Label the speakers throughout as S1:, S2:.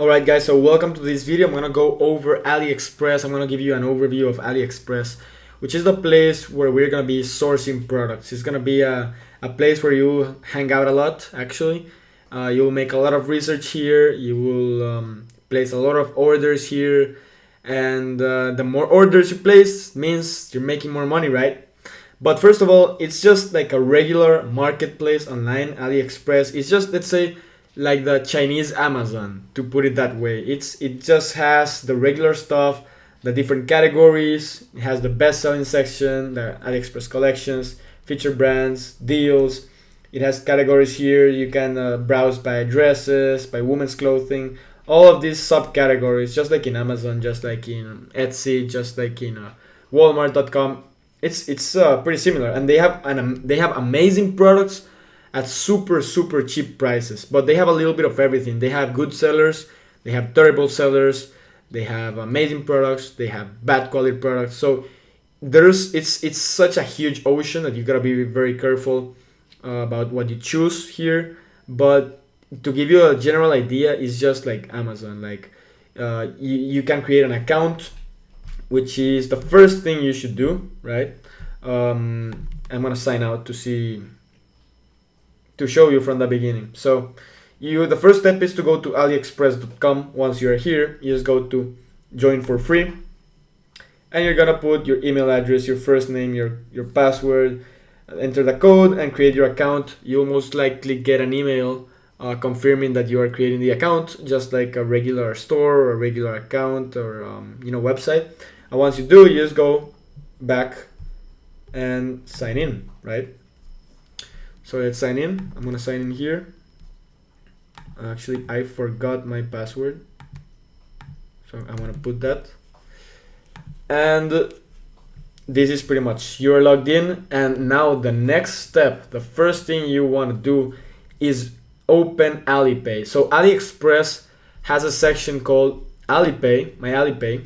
S1: Alright guys, so welcome to this video. I'm gonna go over AliExpress. I'm gonna give you an overview of AliExpress, which is the place where we're gonna be sourcing products. It's gonna be a place where you hang out a lot, actually. You'll make a lot of research here. You will place a lot of orders here. And the more orders you place means you're making more money, right? But first of all, it's just like a regular marketplace online. AliExpress is just, let's say, like the Chinese Amazon, to put it that way. It just has the regular stuff, the different categories. It has the best-selling section, the AliExpress collections, featured brands, deals. It has categories here. You can browse by dresses, by women's clothing, all of these subcategories, just like in Amazon, just like in Etsy, just like in Walmart.com. It's pretty similar, and they have amazing products at super cheap prices, but they have a little bit of everything. They have good sellers, they have terrible sellers, they have amazing products, they have bad quality products. So it's such a huge ocean that you gotta be very careful about what you choose here. But to give you a general idea, it's just like Amazon. Like you can create an account, which is the first thing you should do, right? I'm gonna sign out to show you from the beginning. So the first step is to go to aliexpress.com. Once you're here, you just go to join for free, and you're gonna put your email address, your first name, your password, enter the code and create your account. You'll most likely get an email confirming that you are creating the account, just like a regular store or a regular account or website. And once you do, you just go back and sign in, right? So let's sign in. I'm gonna sign in here. Actually, I forgot my password, so I'm gonna put that. And this is pretty much, you're logged in. And now the next step, the first thing you want to do is open Alipay. So AliExpress has a section called Alipay, my Alipay,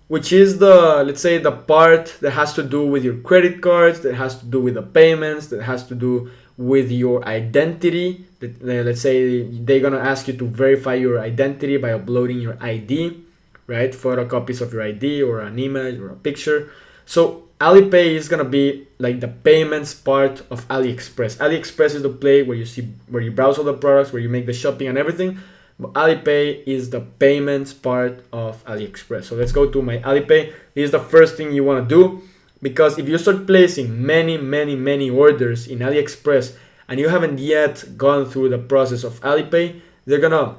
S1: which is let's say the part that has to do with your credit cards, that has to do with the payments, that has to do with your identity. Let's say they're gonna ask you to verify your identity by uploading your ID, right? Photocopies of your ID or an image or a picture. So Alipay is gonna be like the payments part of AliExpress. AliExpress is the place where you browse all the products, where you make the shopping and everything. But Alipay is the payments part of AliExpress. So let's go to my Alipay. This is the first thing you want to do, because if you start placing many orders in AliExpress and you haven't yet gone through the process of Alipay, they're gonna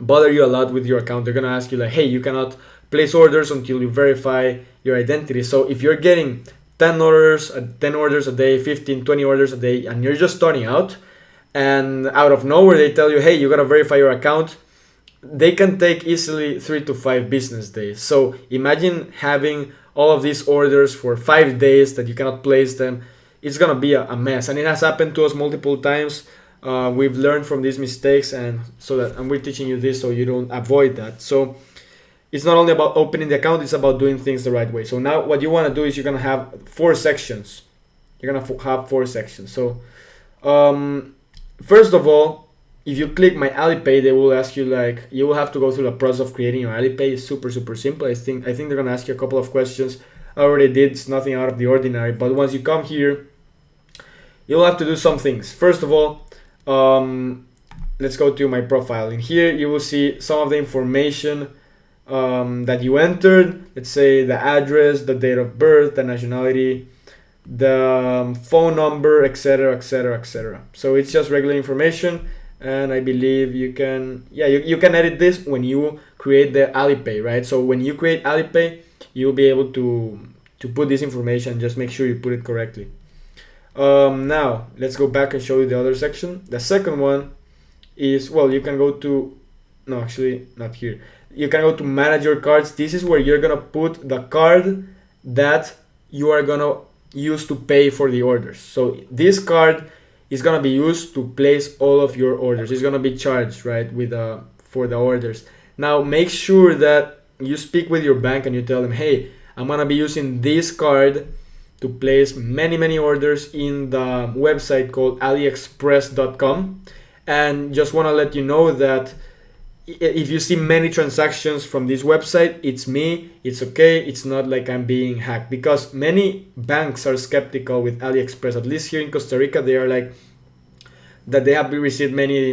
S1: bother you a lot with your account. They're gonna ask you like, hey, you cannot place orders until you verify your identity. So if you're getting 10 orders a day, 15, 20 orders a day, and you're just starting out, and out of nowhere they tell you, hey, you gotta verify your account, they can take easily 3 to 5 business days. So imagine having all of these orders for 5 days that you cannot place them. It's gonna be a mess, and it has happened to us multiple times. We've learned from these mistakes, and we're teaching you this so you don't avoid that. So it's not only about opening the account, it's about doing things the right way. So now what you want to do is you're gonna have 4 sections. You're gonna have 4 sections. So first of all, if you click my Alipay, they will ask you, like, you will have to go through the process of creating your Alipay. It's super simple. I think they're gonna ask you a couple of questions. I already did. It's nothing out of the ordinary. But once you come here, you'll have to do some things. First of all, let's go to my profile. In here, you will see some of the information that you entered. Let's say the address, the date of birth, the nationality, the phone number, etc. So it's just regular information, and I believe you can edit this when you create the Alipay, right? So when you create Alipay, you'll be able to put this information. Just make sure you put it correctly. Now let's go back and show you the other section. The second one is, well, you can go to, no, actually not here. You can go to manage your cards. This is where you're gonna put the card that you are gonna use to pay for the orders. So this card is gonna be used to place all of your orders. It's gonna be charged, right, for the orders. Now make sure that you speak with your bank and you tell them, hey, I'm gonna be using this card to place many orders in the website called aliexpress.com. And just want to let you know that if you see many transactions from this website, it's me, it's okay, it's not like I'm being hacked, because many banks are skeptical with AliExpress. At least here in Costa Rica, they are like that they have received many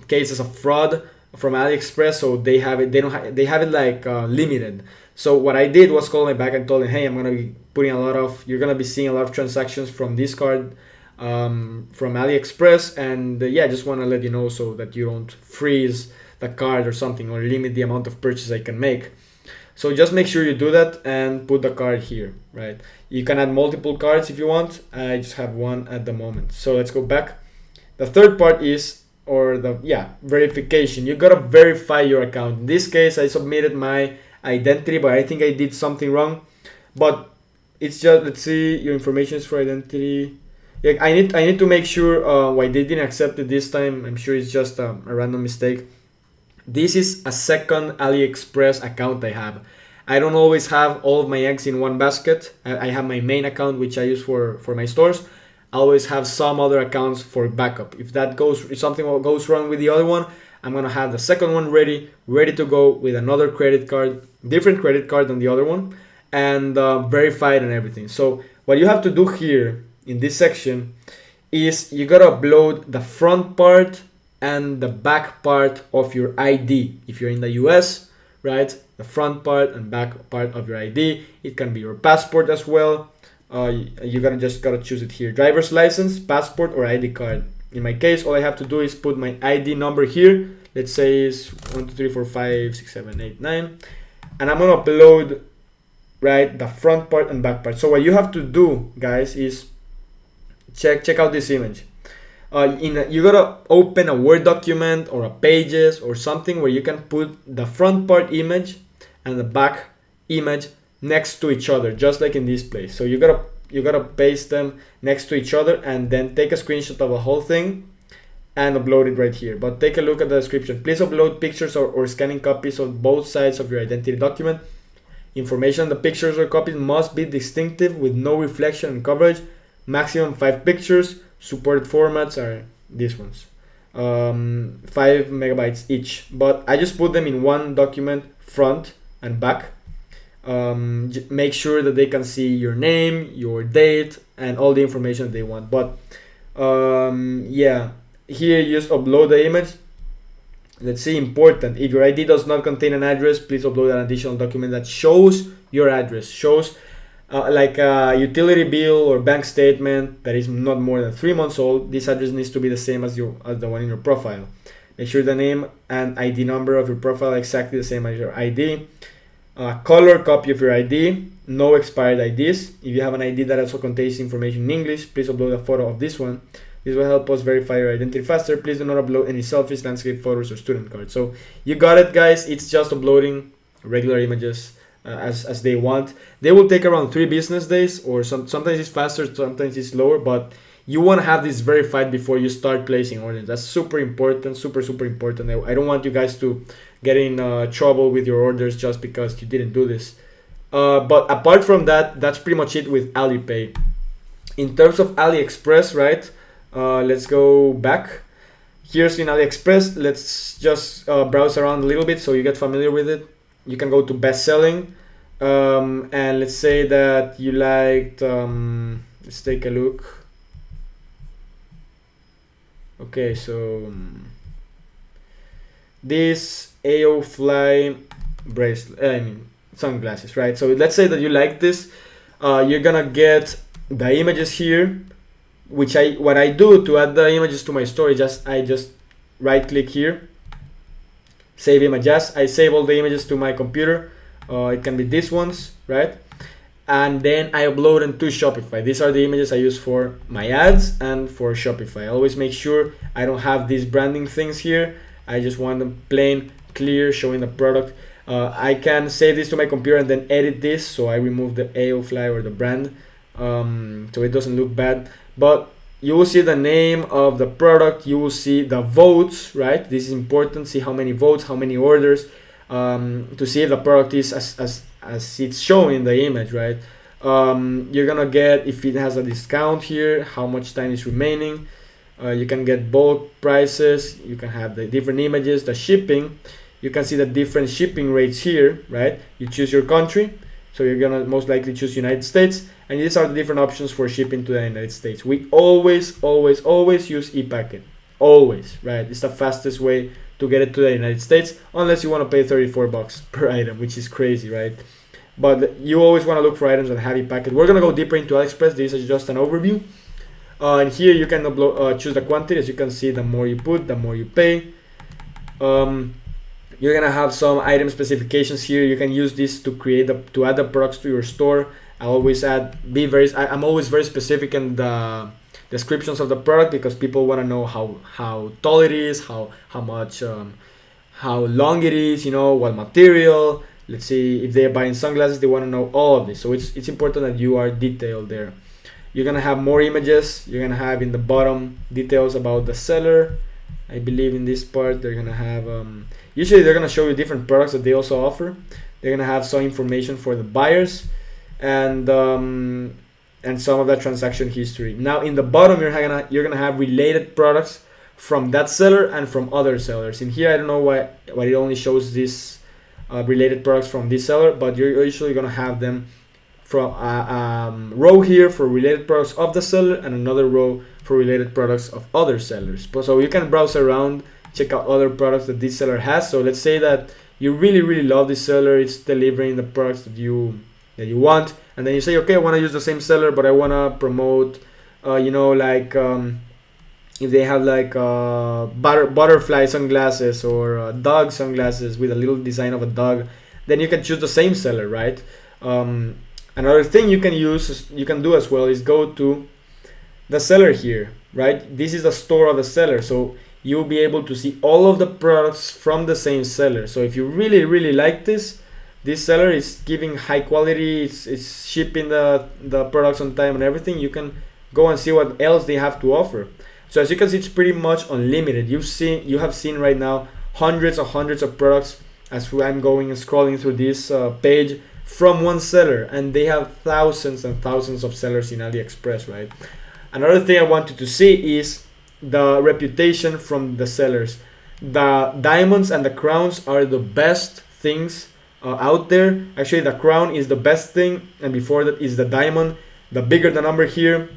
S1: cases of fraud from AliExpress, so they have it, they have it like limited. So what I did was call my bank and told them, hey, I'm gonna be putting you're gonna be seeing a lot of transactions from this card from AliExpress, and yeah, I just want to let you know so that you don't freeze the card or something, or limit the amount of purchase I can make. So just make sure you do that and put the card here, right? You can add multiple cards if you want. I just have one at the moment. So let's go back. The third part is, or the verification. You gotta verify your account. In this case, I submitted my identity, but I think I did something wrong. But it's just, let's see, your information is for identity. Yeah, I need to make sure why they didn't accept it this time. I'm sure it's just a random mistake. This is a second AliExpress account I have. I don't always have all of my eggs in one basket. I have my main account, which I use for my stores. I always have some other accounts for backup. If something goes wrong with the other one, I'm gonna have the second one ready to go with another credit card, different credit card than the other one, and verified and everything. So what you have to do here in this section is you gotta upload the front part and the back part of your ID. If you're in the US, right, the front part and back part of your ID. It can be your passport as well. You gotta choose it here: driver's license, passport, or ID card. In my case, all I have to do is put my ID number here. Let's say it's 1 2 3 4 5 6 7 8 9, and I'm gonna upload, right, the front part and back part. So what you have to do, guys, is check out this image. You gotta open a Word document or a Pages or something where you can put the front part image and the back image next to each other, just like in this place. So you gotta paste them next to each other, and then take a screenshot of the whole thing and upload it right here. But take a look at the description. Please upload pictures or scanning copies of both sides of your identity document. Information on the pictures or copies must be distinctive with no reflection and coverage. Maximum 5 pictures. Supported formats are these ones, 5 megabytes each, but I just put them in one document, front and back. Make sure that they can see your name, your date, and all the information they want. But yeah, here you just upload the image. Let's see, important: if your ID does not contain an address, please upload an additional document that shows your address, shows like a utility bill or bank statement that is not more than 3 months old. This address needs to be the same as the one in your profile. Make sure the name and ID number of your profile are exactly the same as your ID. Color copy of your ID, no expired IDs. If you have an ID that also contains information in English, please upload a photo of this one. This will help us verify your identity faster. Please do not upload any selfies, landscape photos, or student cards. So you got it, guys. It's just uploading regular images as they want. They will take around 3 business days, or sometimes it's faster, sometimes it's slower, but you want to have this verified before you start placing orders. That's super important, super important. I don't want you guys to get in trouble with your orders just because you didn't do this. But apart from that, that's pretty much it with Alipay. In terms of AliExpress, right, let's go back. Here's in AliExpress. Let's just browse around a little bit so you get familiar with it. You can go to best selling, and let's say that you liked, let's take a look. Okay, so this AO Fly bracelet, sunglasses, right? So let's say that you like this. You're gonna get the images here, which what I do to add the images to my store is I just right click here, save images. I save all the images to my computer. It can be these ones, right? And then I upload them to Shopify. These are the images I use for my ads and for Shopify. I always make sure I don't have these branding things here. I just want them plain, clear, showing the product. I can save this to my computer and then edit this, so I remove the AO Fly or the brand, so it doesn't look bad. But you will see the name of the product. You will see the votes, right? This is important. See how many votes, how many orders, to see if the product is as it's shown in the image, right? You're gonna get if it has a discount here, how much time is remaining. You can get bulk prices, you can have the different images, the shipping. You can see the different shipping rates here, right? You choose your country, so you're gonna most likely choose United States, and these are the different options for shipping to the United States. We always use ePacket, always, right? It's the fastest way to get it to the United States, unless you want to pay 34 bucks per item, which is crazy, right? But you always want to look for items that have ePacket. We're gonna go deeper into Aliexpress. This is just an overview. And here you can choose the quantity. As you can see, the more you put, the more you pay. You're gonna have some item specifications here. You can use this to to add the products to your store. I'm always very specific in the descriptions of the product, because people want to know how tall it is, how much, how long it is, what material. Let's see, if they're buying sunglasses, they want to know all of this. So it's important that you are detailed there. You're gonna have more images. You're gonna have in the bottom details about the seller. I believe in this part they're gonna have usually they're gonna show you different products that they also offer. They're gonna have some information for the buyers, and some of that transaction history. Now in the bottom you're gonna have related products from that seller and from other sellers. In here I don't know why it only shows this related products from this seller, but you're usually gonna have them from a row here for related products of the seller, and another row for related products of other sellers. So you can browse around, check out other products that this seller has. So let's say that you really love this seller, it's delivering the products that you want, and then you say, okay, I want to use the same seller, but I want to promote if they have like butterfly sunglasses or dog sunglasses with a little design of a dog, then you can choose the same seller, right? Another thing you can do as well is go to the seller here, right? This is the store of the seller, so you'll be able to see all of the products from the same seller. So if you really like this seller is giving high quality, it's shipping the products on time and everything, you can go and see what else they have to offer. So as you can see, it's pretty much unlimited. You have seen right now hundreds of products as I'm going and scrolling through this page from one seller, and they have thousands and thousands of sellers in AliExpress, right? Another thing I wanted to see is the reputation from the sellers. The diamonds and the crowns are the best things out there. Actually, the crown is the best thing, and before that is the diamond. The bigger the number here,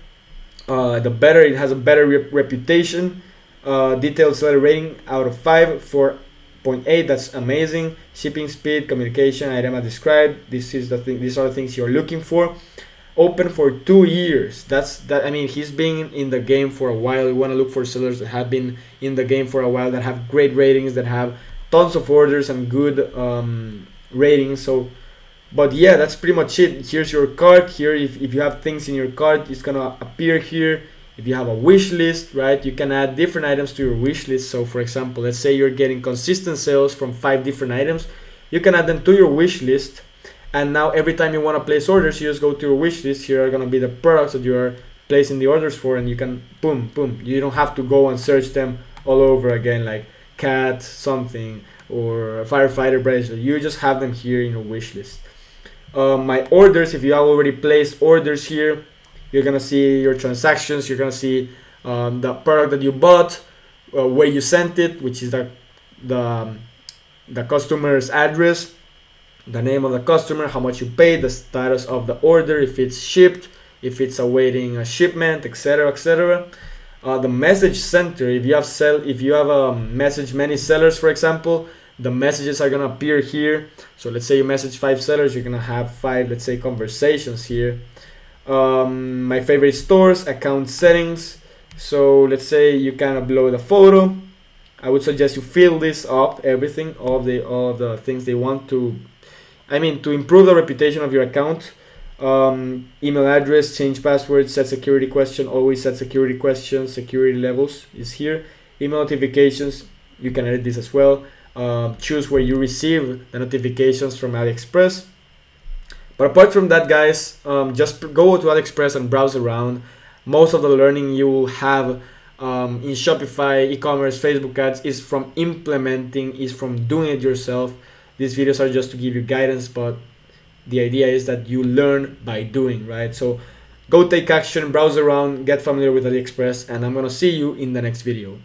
S1: the better. It has a better reputation. Detailed seller rating out of 5, 4.8. That's amazing. Shipping speed, communication, item as described. These are the things you're looking for. Open for 2 years. I mean, he's been in the game for a while. You want to look for sellers that have been in the game for a while, that have great ratings, that have tons of orders and good ratings. So, but yeah, that's pretty much it. Here's your cart. Here, if you have things in your cart, it's gonna appear here. If you have a wish list, right, you can add different items to your wish list. So for example, let's say you're getting consistent sales from 5 different items, you can add them to your wish list. And now every time you want to place orders, you just go to your wish list. Here are going to be the products that you are placing the orders for, and you can boom. You don't have to go and search them all over again, like cat something or firefighter bracelet. You just have them here in your wish list. My orders, if you have already placed orders here, you're going to see your transactions. You're going to see the product that you bought, where you sent it, which is the customer's address, the name of the customer, how much you paid, the status of the order, if it's shipped, if it's awaiting a shipment, etc., etc. The message center, if you have message many sellers, for example, the messages are gonna appear here. So let's say you message 5 sellers, you're gonna have 5, let's say, conversations here. My favorite stores, account settings. So let's say you can upload a photo. I would suggest you fill this up, everything, all of the things they want to improve the reputation of your account. Email address, change password, set security question, always set security questions, security levels is here. Email notifications, you can edit this as well. Choose where you receive the notifications from AliExpress. But apart from that, guys, just go to AliExpress and browse around. Most of the learning you will have in Shopify, e-commerce, Facebook ads is from doing it yourself. These videos are just to give you guidance, but the idea is that you learn by doing, right? So Go take action, browse around, get familiar with AliExpress, and I'm gonna see you in the next video.